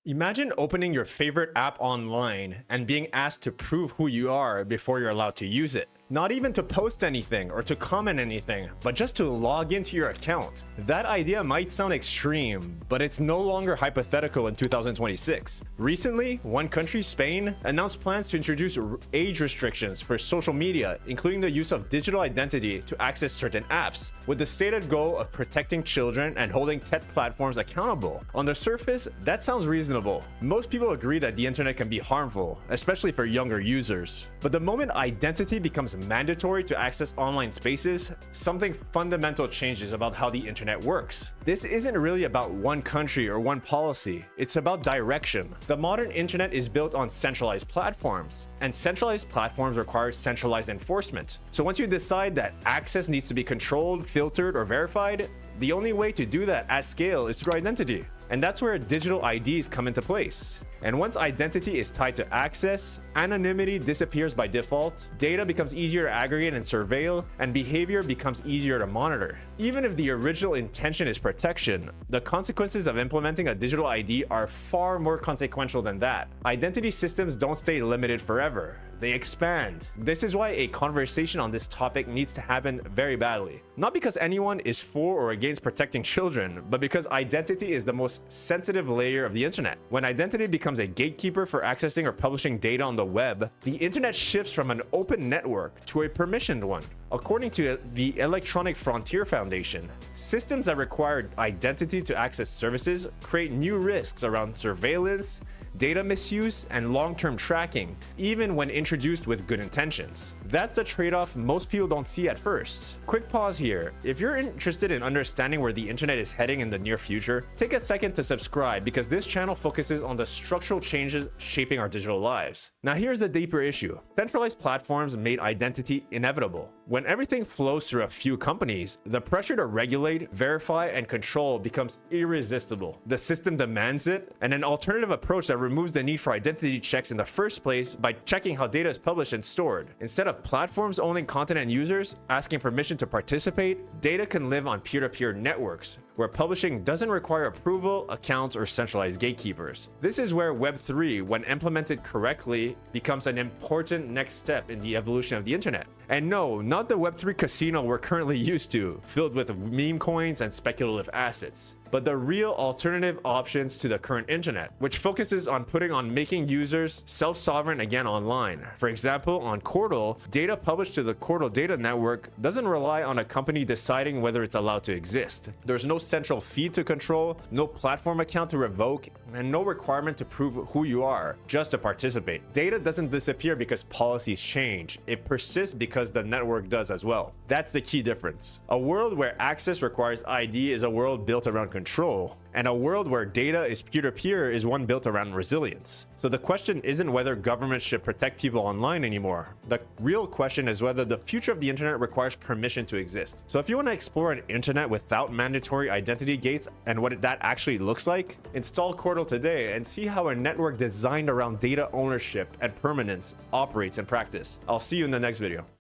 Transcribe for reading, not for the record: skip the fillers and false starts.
Imagine opening your favorite app online and being asked to prove who you are before you're allowed to use it. Not even to post anything or to comment anything, but just to log into your account. That idea might sound extreme, but it's no longer hypothetical in 2026. Recently, one country, Spain, announced plans to introduce age restrictions for social media, including the use of digital identity to access certain apps, with the stated goal of protecting children and holding tech platforms accountable. On the surface, that sounds reasonable. Most people agree that the internet can be harmful, especially for younger users. But the moment identity becomes mandatory to access online spaces, something fundamental changes about how the internet works. This isn't really about one country or one policy, it's about direction. The modern internet is built on centralized platforms, and centralized platforms require centralized enforcement. So once you decide that access needs to be controlled, filtered, or verified, the only way to do that at scale is through identity. And that's where digital IDs come into place. And once identity is tied to access, anonymity disappears by default, data becomes easier to aggregate and surveil, and behavior becomes easier to monitor. Even if the original intention is protection, the consequences of implementing a digital ID are far more consequential than that. Identity systems don't stay limited forever. They expand. This is why a conversation on this topic needs to happen very badly. Not because anyone is for or against protecting children, but because identity is the most sensitive layer of the internet. When identity becomes a gatekeeper for accessing or publishing data on the web, the internet shifts from an open network to a permissioned one. According to the Electronic Frontier Foundation, systems that require identity to access services create new risks around surveillance, data misuse, and long-term tracking, even when introduced with good intentions. That's the trade-off most people don't see at first. Quick pause here. If you're interested in understanding where the internet is heading in the near future, take a second to subscribe because this channel focuses on the structural changes shaping our digital lives. Now here's the deeper issue. Centralized platforms made identity inevitable. When everything flows through a few companies, the pressure to regulate, verify, and control becomes irresistible. The system demands it, and an alternative approach that removes the need for identity checks in the first place by checking how data is published and stored. Instead of platforms owning content and users asking permission to participate, data can live on peer-to-peer networks, where publishing doesn't require approval, accounts, or centralized gatekeepers. This is where Web3, when implemented correctly, becomes an important next step in the evolution of the internet. And no, not the Web3 casino we're currently used to, filled with meme coins and speculative assets, but the real alternative options to the current internet, which focuses on making users self-sovereign again online. For example, on Qortal, data published to the Qortal data network doesn't rely on a company deciding whether it's allowed to exist. There's no central feed to control, no platform account to revoke, and no requirement to prove who you are, just to participate. Data doesn't disappear because policies change. It persists because the network does as well. That's the key difference. A world where access requires ID is a world built around control, and a world where data is peer-to-peer is one built around resilience. So the question isn't whether governments should protect people online anymore. The real question is whether the future of the internet requires permission to exist. So if you want to explore an internet without mandatory identity gates and what that actually looks like, install Qortal today and see how a network designed around data ownership and permanence operates in practice. I'll see you in the next video.